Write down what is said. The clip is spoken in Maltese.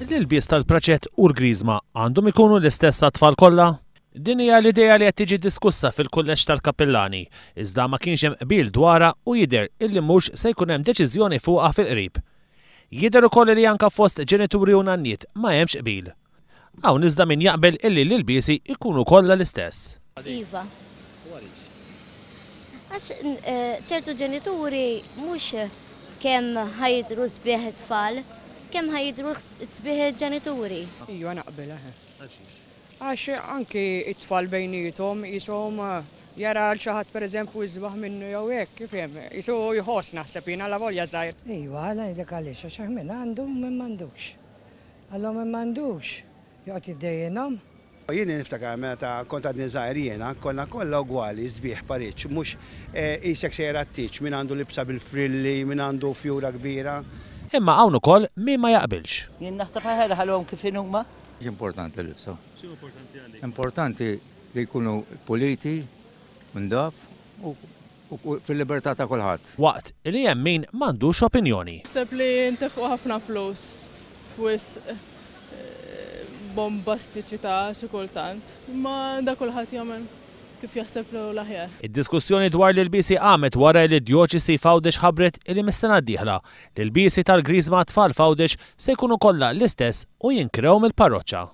l-ilbies tal-Praċett u l-Griżma għandhom ikunu l-istess għat-tfal kollha? Din hija l-idea li qed tiġi diskussa fil-kulleġġ tal-Kappillani, iżda ma kienx hemm qbil dwarha u jidher illi mhux se jkun hemm deċiżjoni fuqha fil-qrib. Jidher ukoll li anke fost ġenituri u nanniet ma hemmx qbil. Hawn iżda min jaqbel illi l-ilbiesi jkunu kollha l-istess. Iva. Għax ċertu ġenituri mhux kemm ħajdru sbieħ it-tfal, kemm ħajdru sbieħ ġenituri. Iva naqbel għax anki it-tfal bejnietom jisom jara l-xaħat per eżempju jizbaħ minnu jew hekk, kif hemm, jisu jħoss naħseb jiena la volja żgħir. Iva, ngħidlek għaliex għax min għandu min m'għandux. Allura min m'għandux joqgħod jiddejjinhom. Jien niftakar meta kont għadni żgħir jiena konna kollha ugwali sbieħ parecċ, mhux isek sejra t-tiċ min għandu libsa bil-frilli, min għandu fjura kbira. Imma hawn ukoll min ma jaqbilx. Jien naħseb ħalhom kif inhuma. Importanti l-libsa. Importanti li jkunu puliti, mndaf u fil-libertà ta' kulħadd. Waqt li hemm min m'għandux opinjoni. Naħseb li ntefqu ħafna flus f'wis bombastiċità xi kultant, imma da kulħadd jagħmel kif jaħseb l-aħjar. Id-diskussjoni dwar l-ilbiesi qamet wara li d-Djoċesi Fawdex ħabbret li mis-sena d-dieħla l-ilbiesi tal-Griżma tfal Fawdex se jkunu kollha l-istess u jinkrew mill-parroċċa.